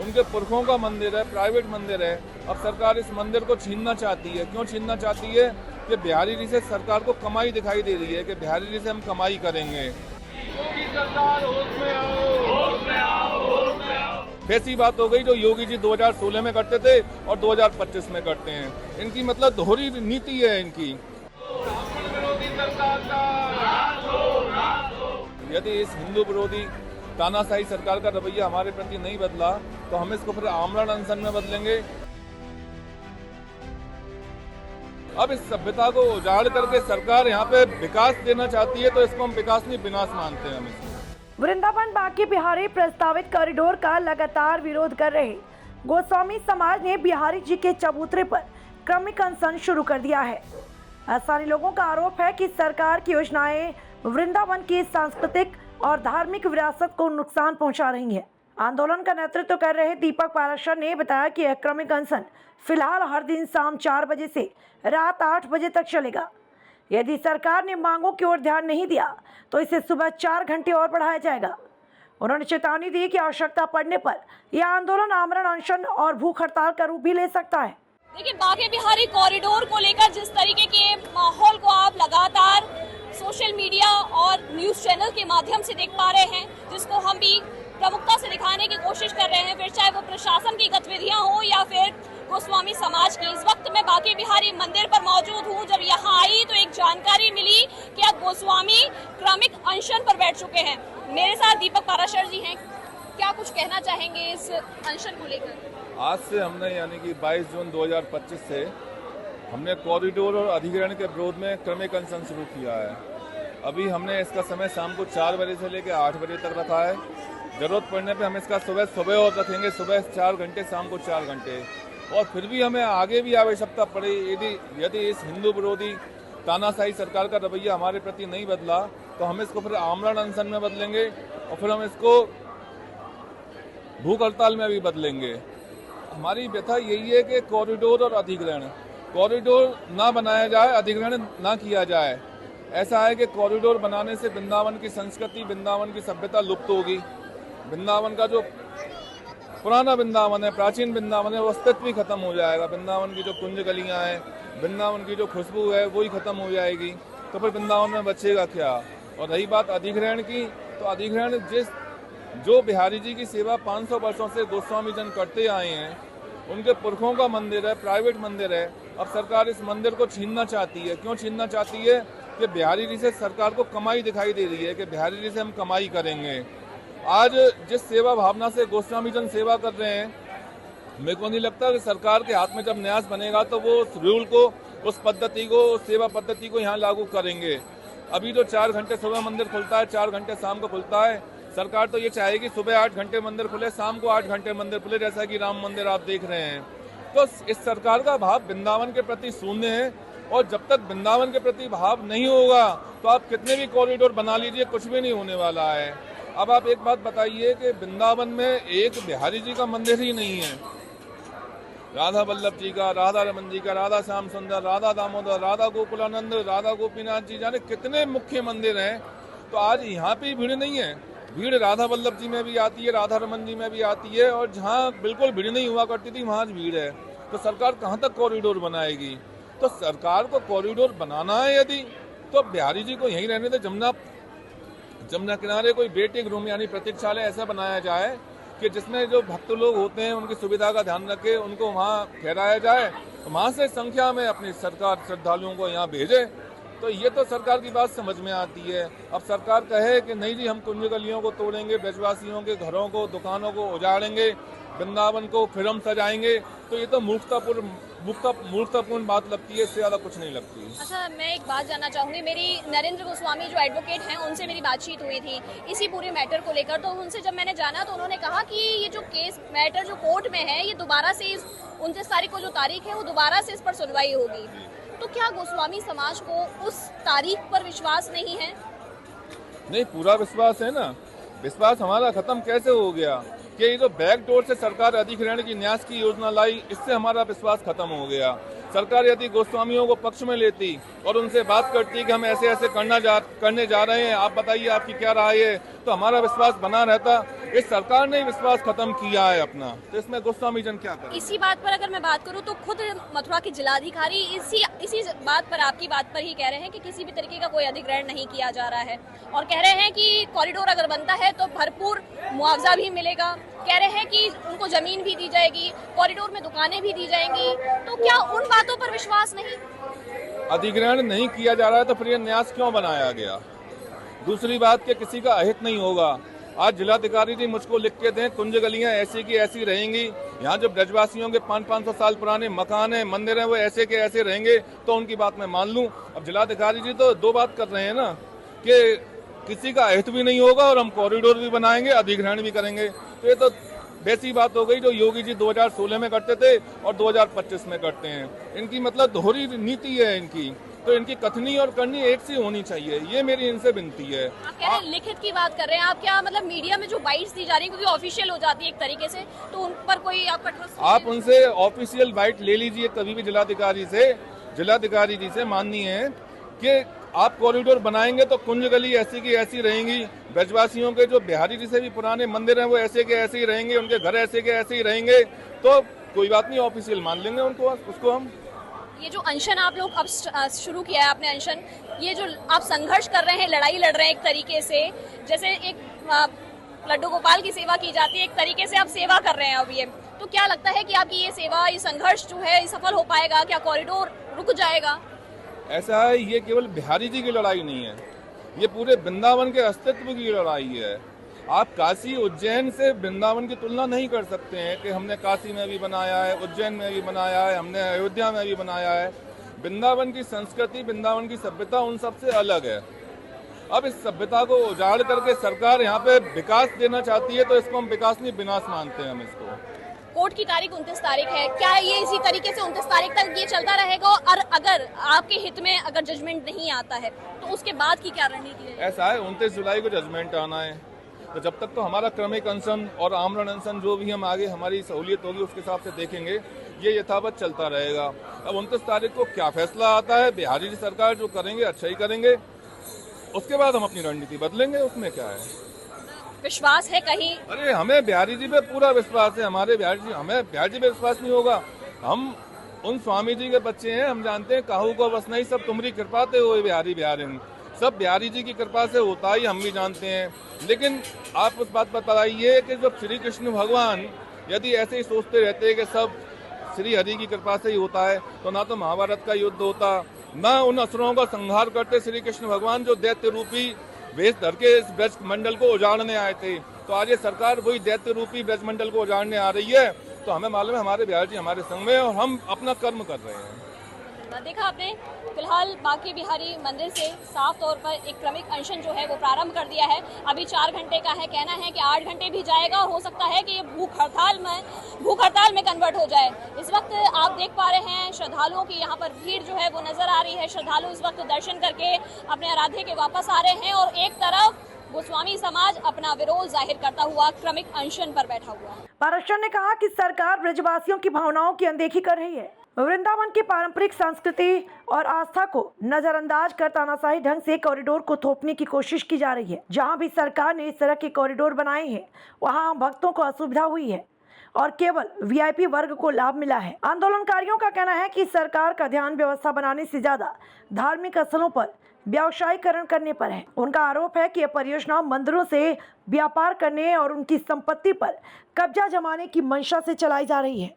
उनके पुरखों का मंदिर है, प्राइवेट मंदिर है। अब सरकार इस मंदिर को छीनना चाहती है। क्यों छीनना चाहती है? कि बिहारी जी से सरकार को कमाई दिखाई दे रही है कि बिहारी जी से हम कमाई करेंगे। योगी सरकार होश में आओ, होश में आओ, होश में आओ। वैसी बात हो गई जो योगी जी 2016 में करते थे और 2025 में करते हैं। इनकी मतलब दोहरी नीति है इनकी। यदि इस हिंदू विरोधी तानाशाही सरकार का रवैया हमारे प्रति नहीं बदला तो हम इसको फिर आमरण अनशन में बदलेंगे। अब इस सभ्यता को उजाड़ करके सरकार यहाँ पे विकास देना चाहती है, तो इसको हम विकास नहीं विनाश मानते हैं। हम इसको वृंदावन बांके बिहारी प्रस्तावित कॉरिडोर का लगातार विरोध कर रहे गोस्वामी समाज ने बिहारी जी के चबूतरे पर क्रमिक अनशन शुरू कर दिया है। स्थानीय लोगों का आरोप है कि सरकार की योजनाएं वृंदावन की सांस्कृतिक और धार्मिक विरासत को नुकसान पहुंचा रही है। आंदोलन का नेतृत्व कर रहे दीपक पाराशर ने बताया कि यह क्रमिक अनशन फिलहाल हर दिन शाम 4 बजे से रात 8 बजे तक चलेगा। यदि सरकार ने मांगों की ओर ध्यान नहीं दिया तो इसे सुबह 4 घंटे और बढ़ाया जाएगा। उन्होंने चेतावनी दी कि आवश्यकता पड़ने पर यह आंदोलन आमरण अनशन और भूख हड़ताल का रूप भी ले सकता है। देखिए, बांके बिहारी कॉरिडोर को लेकर जिस तरीके के माहौल को आप लगातार सोशल मीडिया और न्यूज चैनल के माध्यम से देख पा रहे हैं, जिसको हम भी प्रमुखता से दिखाने की कोशिश कर रहे हैं, फिर चाहे वो प्रशासन की गतिविधियां हो या फिर गोस्वामी समाज की। इस वक्त मैं बांके बिहारी मंदिर पर मौजूद हूं। जब यहाँ आई तो एक जानकारी मिली कि अब गोस्वामी क्रमिक अनशन पर बैठ चुके हैं। मेरे साथ दीपक पाराशर जी हैं। क्या कुछ कहना चाहेंगे इस अनशन को लेकर? आज से हमने यानी कि 22 जून 2025 से हमने कॉरिडोर और अधिग्रहण के विरोध में क्रमिक अनशन शुरू किया है। अभी हमने इसका समय शाम को 4 बजे से लेकर 8 बजे तक रखा है। जरूरत पड़ने पे हम इसका सुबह और रखेंगे, सुबह 4 घंटे, शाम को 4 घंटे। और फिर भी हमें आगे भी आवश्यकता पड़े, यदि इस हिंदू विरोधी तानाशाही सरकार का रवैया हमारे प्रति नहीं बदला तो हम इसको फिर आमरण अनशन में बदलेंगे और फिर हम इसको भूख हड़ताल में भी बदलेंगे। हमारी व्यथा यही है कि कॉरिडोर और अधिग्रहण, कॉरिडोर ना बनाया जाए, अधिग्रहण ना किया जाए। ऐसा है कि कॉरिडोर बनाने से वृंदावन की संस्कृति, वृंदावन की सभ्यता लुप्त होगी। वृंदावन का जो पुराना वृंदावन है, प्राचीन वृंदावन है, वो अस्तित्व ही खत्म हो जाएगा। वृंदावन की जो कुंज गलियां हैं, वृंदावन की जो खुशबू है, वो ही खत्म हो जाएगी। तो फिर वृंदावन में बचेगा क्या? और रही बात अधिग्रहण की, तो अधिग्रहण जो बिहारी जी की सेवा 500 वर्षों से गोस्वामी जन करते आए हैं, उनके पुरखों का मंदिर है, प्राइवेट मंदिर है। अब सरकार इस मंदिर को छीनना चाहती है। क्यों छीनना चाहती है? कि बिहारी जी से सरकार को कमाई दिखाई दे रही है कि बिहारी जी से हम कमाई करेंगे। आज जिस सेवा भावना से गोस्वामी जन सेवा कर रहे हैं, मेरे को नहीं लगता कि सरकार के हाथ में जब न्यास बनेगा तो वो उस रूल को, उस पद्धति को, उस सेवा पद्धति को यहाँ लागू करेंगे। अभी जो 4 घंटे सुबह मंदिर खुलता है, 4 घंटे शाम को खुलता है, सरकार तो ये चाहेगी सुबह 8 घंटे मंदिर खुले, शाम को 8 घंटे मंदिर खुले, जैसा कि राम मंदिर आप देख रहे हैं। तो इस सरकार का भाव वृंदावन के प्रति शून्य है। और जब तक वृंदावन के प्रति भाव नहीं होगा तो आप कितने भी कॉरिडोर बना लीजिए, कुछ भी नहीं होने वाला है। अब आप एक बात बताइए कि वृंदावन में एक बिहारी जी का मंदिर ही नहीं है। राधा वल्लभ जी का, राधा रमन जी का, राधा श्याम सुंदर, राधा दामोदर, राधा गोकुलानंद, राधा गोपीनाथ जी, जाने कितने मुख्य मंदिर हैं। तो आज यहाँ पे भीड़ नहीं है। भीड़ राधा वल्लभ जी में भी आती है, राधा रमन जी में भी आती है, और जहाँ बिल्कुल भीड़ नहीं हुआ करती थी वहाँ भीड़ है। तो सरकार कहाँ तक कॉरिडोर बनाएगी? तो सरकार को कॉरिडोर बनाना है यदि, तो बिहारी जी को यहीं रहने दे। जमुना किनारे कोई वेटिंग रूम यानी प्रतीक्षालय ऐसा बनाया जाए कि जिसमें जो भक्त लोग होते हैं उनकी सुविधा का ध्यान रखे, उनको वहाँ ठहराया जाए, वहाँ से संख्या में अपनी सरकार श्रद्धालुओं को यहाँ भेजे। तो ये तो सरकार की बात समझ में आती है। अब सरकार कहे कि नहीं जी, हम कुंज गलियों को तोड़ेंगे, ब्रजवासियों के घरों को, दुकानों को उजाड़ेंगे, वृंदावन को फिर हम सजाएंगे, तो ये तो मूर्खतापूर्ण बात लगती है, इससे ज्यादा कुछ नहीं लगती। अच्छा, मैं एक बात जानना चाहूंगी। मेरी नरेंद्र गोस्वामी जो एडवोकेट हैं, उनसे मेरी बातचीत हुई थी इसी पूरे मैटर को लेकर। तो उनसे जब मैंने जाना तो उन्होंने कहा कि ये जो केस मैटर जो कोर्ट में है, ये दोबारा से 29 तारीख को जो तारीख है वो दोबारा से इस पर सुनवाई होगी। तो क्या गोस्वामी समाज को उस तारीख पर विश्वास नहीं है? नहीं, पूरा विश्वास है ना। विश्वास हमारा खत्म कैसे हो गया कि ये जो बैकडोर से सरकार अधिग्रहण की न्यास की योजना लाई, इससे हमारा विश्वास खत्म हो गया। सरकार यदि गोस्वामियों को पक्ष में लेती और उनसे बात करती कि हम ऐसे ऐसे करने जा रहे हैं, आप बताइए आपकी क्या राय है, तो हमारा विश्वास बना रहता। इस सरकार ने विश्वास खत्म किया है अपना, तो इसमें गोस्वामी जन क्या करें। इसी बात पर अगर मैं बात करूं तो खुद मथुरा के जिलाधिकारी इसी बात पर, आपकी बात पर ही कह रहे हैं कि किसी भी तरीके का कोई अधिग्रहण नहीं किया जा रहा है और कह रहे हैं कि कॉरिडोर अगर बनता है तो भरपूर मुआवजा भी मिलेगा। कह रहे हैं कि उनको जमीन भी दी जाएगी, कॉरिडोर में दुकानें भी दी जाएंगी। तो क्या उन बातों पर विश्वास नहीं? अधिग्रहण नहीं किया जा रहा है तो फिर ये न्यास क्यों बनाया गया? दूसरी बात कि किसी का अहित नहीं होगा। आज जिलाधिकारी जी मुझको लिख के दें कुंज गलियां ऐसी की ऐसी रहेंगी, यहाँ जो ब्रजवासियों के 500-500 साल पुराने मकान है, मंदिर है, वो ऐसे के ऐसे रहेंगे, तो उनकी बात मैं मान लूं। अब जिलाधिकारी जी तो दो बात कर रहे हैं ना कि किसी का अहित भी नहीं होगा और हम कॉरिडोर भी बनाएंगे, अधिग्रहण भी करेंगे। तो ये तो वैसी बात हो गई जो योगी जी 2016 में करते थे और 2025 में करते हैं। इनकी मतलब दोहरी नीति है इनकी, तो इनकी कथनी और करनी एक सी होनी चाहिए, ये मेरी इनसे विनती है। आप कह रहे हैं लिखित की बात कर रहे हैं, आप क्या मतलब मीडिया में जो बाइट्स दी जा रही है क्योंकि ऑफिशियल हो जाती है एक तरीके से, तो उन पर कोई आप कठोर आप उनसे ऑफिशियल बाइट ले लीजिए कभी भी जिलाधिकारी जी से माननी है कि आप कॉरिडोर बनाएंगे तो कुंज गली ऐसी की ऐसी रहेंगी, ब्रजवासियों के जो बिहारी जी से भी पुराने मंदिर हैं वो ऐसे के ऐसे ही रहेंगे, उनके घर ऐसे के ऐसे ही रहेंगे, तो कोई बात नहीं, ऑफिशियल मान लेंगे उसको हम। ये जो अनशन आप लोग अब शुरू किया है आपने अनशन, ये जो आप संघर्ष कर रहे हैं, लड़ाई लड़ रहे हैं एक तरीके से, जैसे एक लड्डू गोपाल की सेवा की जाती है, एक तरीके से आप सेवा कर रहे हैं अब ये, तो क्या लगता है कि आपकी ये सेवा, ये संघर्ष जो है सफल हो पाएगा? क्या कॉरिडोर रुक जाएगा? ऐसा है, ये केवल बिहारी जी की लड़ाई नहीं है, ये पूरे वृंदावन के अस्तित्व की लड़ाई है। आप काशी उज्जैन से वृंदावन की तुलना नहीं कर सकते हैं कि हमने काशी में भी बनाया है, उज्जैन में भी बनाया है, हमने अयोध्या में भी बनाया है। वृंदावन की संस्कृति, वृंदावन की सभ्यता उन सबसे अलग है। अब इस सभ्यता को उजाड़ करके सरकार यहाँ पे विकास देना चाहती है, तो इसको हम विकास नहीं विनाश मानते हैं हम इसको। कोर्ट की तारीख 29 तारीख है, क्या ये इसी तरीके से 29 तारीख तक ये चलता रहेगा? और अगर आपके हित में अगर जजमेंट नहीं आता है तो उसके बाद की क्या रणनीति है? ऐसा है, 29 जुलाई को जजमेंट आना है, तो जब तक तो हमारा क्रमिक अनशन और आमरण अनशन जो भी हम आगे हमारी सहूलियत होगी उसके हिसाब से देखेंगे, ये यथावत चलता रहेगा। अब 29 तारीख को क्या फैसला आता है, बिहारी जी सरकार जो करेंगे अच्छा ही करेंगे, उसके बाद हम अपनी रणनीति बदलेंगे, उसमें क्या है। विश्वास है कहीं? अरे हमें बिहारी जी पे पूरा विश्वास है, हमें बिहारी जी पे विश्वास नहीं होगा। हम उन स्वामी जी के बच्चे हैं, हम जानते हैं काहू को बस नहीं, सब तुम्हारी कृपा ते हुए बिहारी सब बिहारी जी की कृपा से होता ही हम भी जानते हैं। लेकिन आप उस बात पर बताइए कि जब श्री कृष्ण भगवान यदि ऐसे ही सोचते रहते हैं कि सब श्री हरि की कृपा से ही होता है, तो ना तो महाभारत का युद्ध होता, ना उन असुरों का संहार करते श्री कृष्ण भगवान जो दैत्य रूपी वेश धर के इस ब्रज मंडल को उजाड़ने आए थे। तो आज ये सरकार वही दैत्य रूपी ब्रज मंडल को उजाड़ने आ रही है, तो हमें मालूम है हमारे बिहार जी हमारे संग में और हम अपना कर्म कर रहे हैं। देखा आपने, फिलहाल बांके बिहारी मंदिर से साफ तौर पर एक क्रमिक अनशन जो है वो प्रारंभ कर दिया है। अभी 4 घंटे का है, कहना है कि 8 घंटे भी जाएगा और हो सकता है कि ये भूख हड़ताल में कन्वर्ट हो जाए। इस वक्त आप देख पा रहे हैं श्रद्धालुओं की यहाँ पर भीड़ जो है वो नजर आ रही है। श्रद्धालु इस वक्त दर्शन करके अपने आराध्य के वापस आ रहे हैं और एक तरफ गोस्वामी समाज अपना विरोध जाहिर करता हुआ क्रमिक अनशन पर बैठा हुआ है। पाराशर ने कहा कि सरकार ब्रजवासियों की भावनाओं की अनदेखी कर रही है, वृंदावन की पारंपरिक संस्कृति और आस्था को नजरअंदाज कर तानाशाही ढंग से कॉरिडोर को थोपने की कोशिश की जा रही है। जहां भी सरकार ने इस तरह के कॉरिडोर बनाए हैं, वहां आम भक्तों को असुविधा हुई है और केवल वीआईपी वर्ग को लाभ मिला है। आंदोलनकारियों का कहना है कि सरकार का ध्यान व्यवस्था बनाने से ज्यादा धार्मिक स्थलों पर व्यावसायीकरण करने पर है। उनका आरोप है कि यह परियोजना मंदिरों से व्यापार करने और उनकी संपत्ति पर कब्जा जमाने की मंशा से चलाई जा रही है।